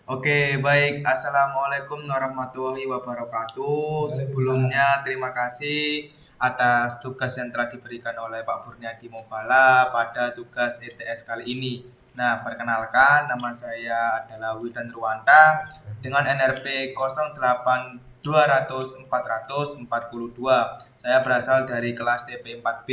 Oke, baik. Assalamualaikum warahmatullahi wabarakatuh. Sebelumnya, terima kasih atas tugas yang telah diberikan oleh Pak Kurniadi Mobala pada tugas ETS kali ini. Nah, perkenalkan, nama saya adalah Widan Ruwanta dengan NRP 08200 442. Saya berasal dari kelas TP 4B.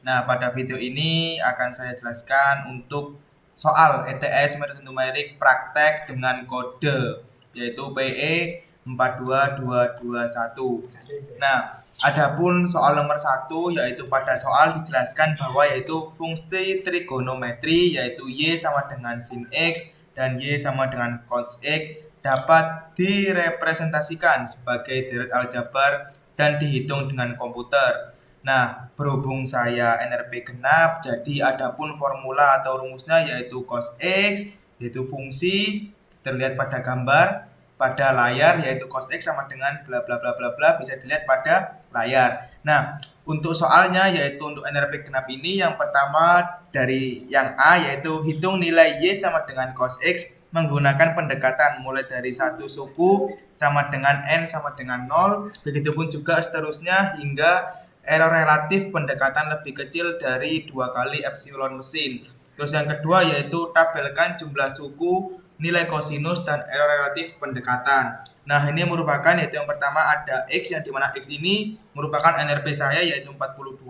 Nah, pada video ini akan saya jelaskan untuk soal ETS metode numerik praktek dengan kode yaitu PE 42221. Nah, adapun soal nomor 1 yaitu pada soal dijelaskan bahwa yaitu fungsi trigonometri yaitu Y sama dengan sin X dan Y sama dengan cos X dapat direpresentasikan sebagai deret aljabar dan dihitung dengan komputer. Nah, berhubung saya NRP genap, jadi adapun formula atau rumusnya yaitu cos X, yaitu fungsi terlihat pada gambar, pada layar yaitu cos X sama dengan bla bla bla bla bla bisa dilihat pada layar. Nah, untuk soalnya yaitu untuk NRP genap ini yang pertama dari yang A yaitu hitung nilai Y sama dengan cos X menggunakan pendekatan mulai dari satu suku sama dengan N sama dengan 0, begitupun juga seterusnya hingga error relatif pendekatan lebih kecil dari 2 kali epsilon mesin. Terus yang kedua yaitu tabelkan jumlah suku, nilai kosinus, dan error relatif pendekatan. Nah, ini merupakan yaitu yang pertama ada X yang dimana X ini merupakan NRP saya yaitu 42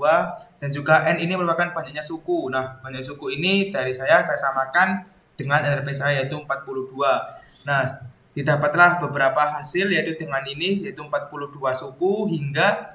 dan juga N ini merupakan banyaknya suku. Nah, banyak suku ini dari saya samakan dengan NRP saya yaitu 42. Nah, didapatlah beberapa hasil yaitu dengan ini yaitu 42 suku hingga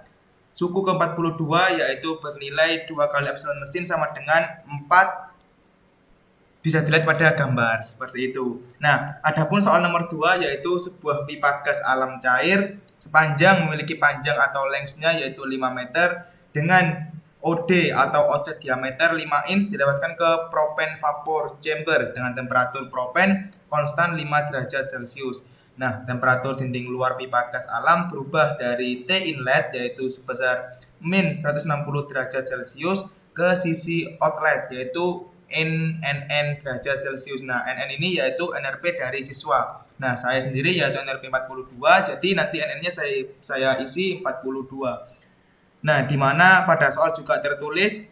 suku ke-42 yaitu bernilai 2 kali epsilon mesin sama dengan 4 bisa dilihat pada gambar seperti itu. Nah, adapun soal nomor 2 yaitu sebuah pipa gas alam cair sepanjang memiliki panjang atau lengthnya yaitu 5 meter dengan OD atau outset diameter 5 inch didapatkan ke propen vapor chamber dengan temperatur propen konstan 5 derajat Celcius. Nah, temperatur dinding luar pipa gas alam berubah dari T inlet yaitu sebesar min 160 derajat Celcius ke sisi outlet yaitu NN derajat Celcius. Nah, NN ini yaitu NRP dari siswa. Nah, saya sendiri yaitu NRP 42, jadi nanti NN-nya saya isi 42. Nah, di mana pada soal juga tertulis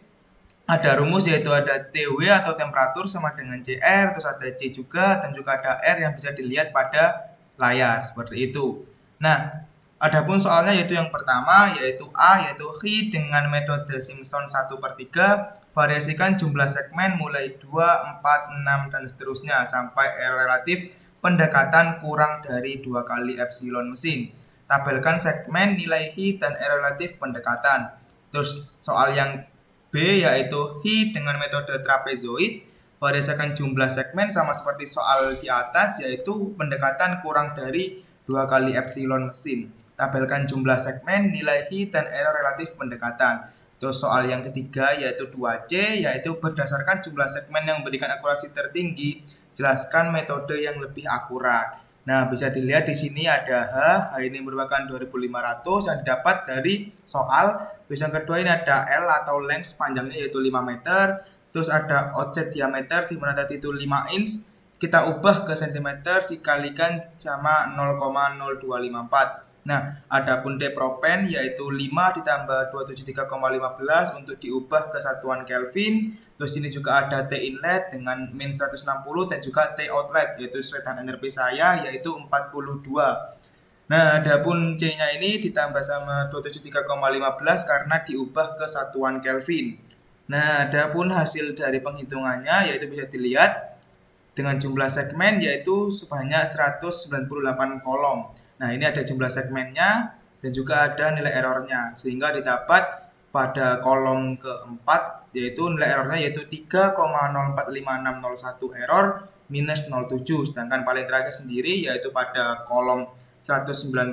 ada rumus yaitu ada TW atau temperatur sama dengan CR, terus ada C juga, dan juga ada R yang bisa dilihat pada layar, seperti itu. Nah, adapun soalnya yaitu yang pertama, yaitu A, yaitu Hi dengan metode Simpson 1/3, variasikan jumlah segmen mulai 2, 4, 6, dan seterusnya, sampai R relatif pendekatan kurang dari 2 kali epsilon mesin. Tabelkan segmen, nilai Hi, dan R relatif pendekatan. Terus soal yang B yaitu Hi dengan metode trapezoid, variasikan jumlah segmen sama seperti soal di atas yaitu pendekatan kurang dari 2 kali epsilon mesin. Tabelkan jumlah segmen, nilai Hi, dan error relatif pendekatan. Terus soal yang ketiga yaitu 2C yaitu berdasarkan jumlah segmen yang memberikan akurasi tertinggi, jelaskan metode yang lebih akurat. Nah, bisa dilihat di sini ada H ini merupakan 2500 yang didapat dari soal. Terus yang kedua ini ada L atau length panjangnya yaitu 5 meter. Terus ada offset diameter di mana tadi itu 5 inch. Kita ubah ke cm dikalikan sama 0,0254. Nah, adapun D propen yaitu 5 ditambah 273,15 untuk diubah ke satuan Kelvin. Terus ini juga ada T inlet dengan min 160 dan juga T outlet yaitu sesuai dengan NRP saya yaitu 42. Nah, adapun C-nya ini ditambah sama 273,15 karena diubah ke satuan Kelvin. Nah, adapun hasil dari penghitungannya yaitu bisa dilihat dengan jumlah segmen yaitu sebanyak 198 kolom. Nah, ini ada jumlah segmennya dan juga ada nilai errornya sehingga didapat pada kolom keempat yaitu nilai errornya yaitu 3,045601 error minus 07, sedangkan paling terakhir sendiri yaitu pada kolom 197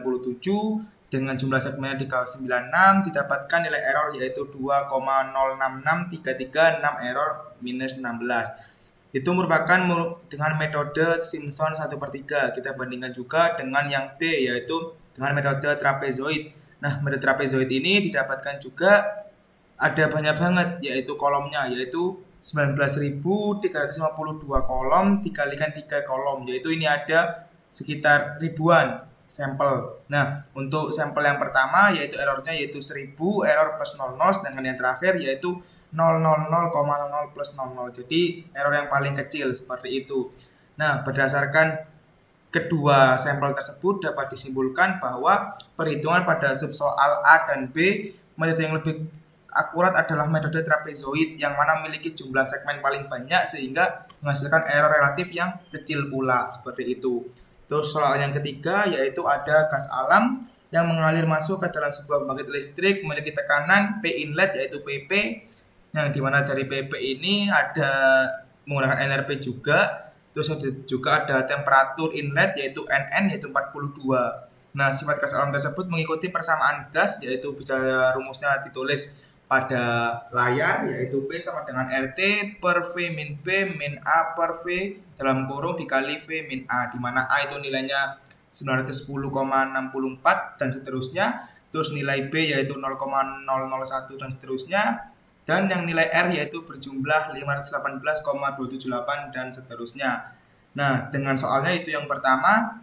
dengan jumlah segmennya 396 didapatkan nilai error yaitu 2,066336 error minus 16. Itu merupakan dengan metode Simpson 1/3. Kita bandingkan juga dengan yang B yaitu dengan metode trapezoid. Nah, metode trapezoid ini didapatkan juga ada banyak banget yaitu kolomnya yaitu 19.352 kolom dikalikan 3 kolom, yaitu ini ada sekitar ribuan sampel. Nah, untuk sampel yang pertama yaitu errornya yaitu 1000, error plus 00, sedangkan yang terakhir yaitu 000,00 plus 00. Jadi error yang paling kecil seperti itu. Nah, berdasarkan kedua sampel tersebut dapat disimpulkan bahwa perhitungan pada subsoal A dan B, metode yang lebih akurat adalah metode trapezoid yang mana memiliki jumlah segmen paling banyak sehingga menghasilkan error relatif yang kecil pula, seperti itu. Terus soal yang ketiga yaitu ada gas alam yang mengalir masuk ke dalam sebuah pembangkit listrik memiliki tekanan P inlet yaitu PP, yang dimana dari PP ini ada menggunakan NRP juga. Terus juga ada temperatur inlet yaitu NN yaitu 42. Nah, sifat gas alam tersebut mengikuti persamaan gas, yaitu bisa rumusnya ditulis pada layar, yaitu P sama dengan RT per V min B min A per V dalam kurung dikali V min A, di mana A itu nilainya 910,64 dan seterusnya. Terus nilai B yaitu 0,001 dan seterusnya. Dan yang nilai R yaitu berjumlah 518,278 dan seterusnya. Nah, dengan soalnya itu yang pertama,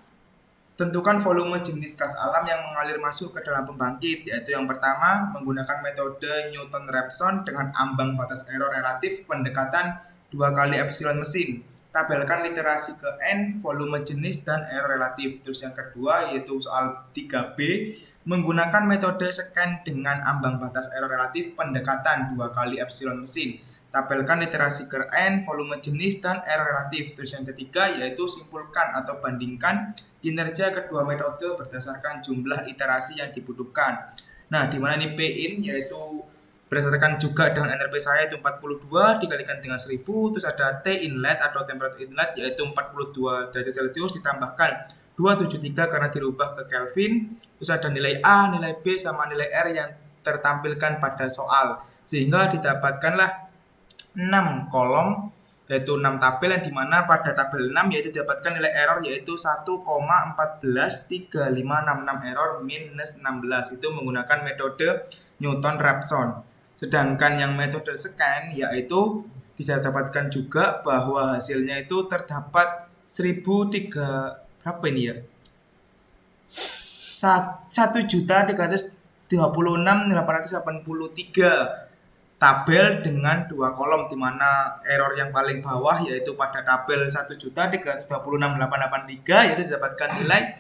tentukan volume jenis gas alam yang mengalir masuk ke dalam pembangkit, yaitu yang pertama menggunakan metode Newton-Raphson dengan ambang batas error relatif pendekatan 2 kali epsilon mesin. Tabelkan literasi ke N, volume jenis, dan error relatif. Terus yang kedua yaitu soal 3B, menggunakan metode scan dengan ambang batas error relatif pendekatan 2 kali epsilon mesin. Tabelkan literasi ke N, volume jenis, dan error relatif. Terus yang ketiga yaitu simpulkan atau bandingkan kinerja kedua metode berdasarkan jumlah iterasi yang dibutuhkan. Nah, di mana ini P-in yaitu berdasarkan juga dengan NRP saya itu 42 dikalikan dengan 1000, terus ada T inlet atau temperatur inlet yaitu 42 derajat Celcius ditambahkan 273 karena dirubah ke Kelvin, terus ada nilai A, nilai B, sama nilai R yang tertampilkan pada soal, sehingga didapatkanlah 6 kolom yaitu 6 tabel, yang dimana pada tabel 6 yaitu didapatkan nilai error yaitu 1,143566 error minus 16, itu menggunakan metode Newton-Raphson. Sedangkan yang metode scan yaitu bisa dapatkan juga bahwa hasilnya itu terdapat 1003 berapa ini ya? 1.326.883 tabel dengan 2 kolom, di mana error yang paling bawah yaitu pada tabel 1.326.883 yaitu didapatkan nilai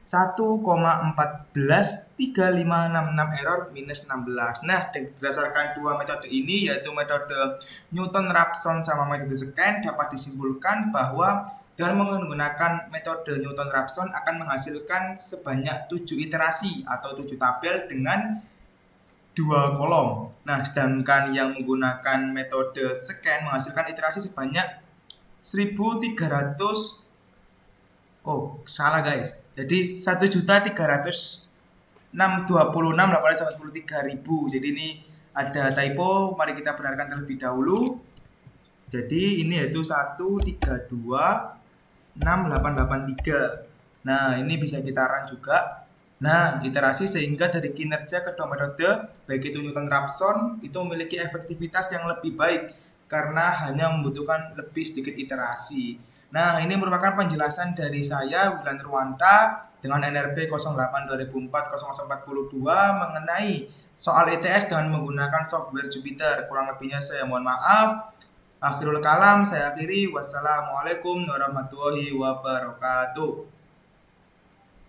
1,143566 error minus 16. Nah, berdasarkan dua metode ini yaitu metode Newton-Raphson sama metode scan, dapat disimpulkan bahwa dengan menggunakan metode Newton-Raphson akan menghasilkan sebanyak 7 iterasi atau 7 tabel dengan 2 kolom. Nah, sedangkan yang menggunakan metode scan menghasilkan iterasi sebanyak 1300. Oh, salah guys. Jadi 1.326.883.000. Jadi ini ada typo, mari kita benarkan terlebih dahulu. Jadi ini yaitu 1.326.883. Nah, ini bisa kita run juga. Nah, iterasi sehingga dari kinerja kedua metode, baik itu Newton-Raphson, itu memiliki efektivitas yang lebih baik karena hanya membutuhkan lebih sedikit iterasi. Nah, ini merupakan penjelasan dari saya, Wilan Nurwanta, dengan NRP 08/2004/0042 mengenai soal ITS dengan menggunakan software Jupyter. Kurang lebihnya saya mohon maaf. Akhirul kalam, saya akhiri. Wassalamualaikum warahmatullahi wabarakatuh.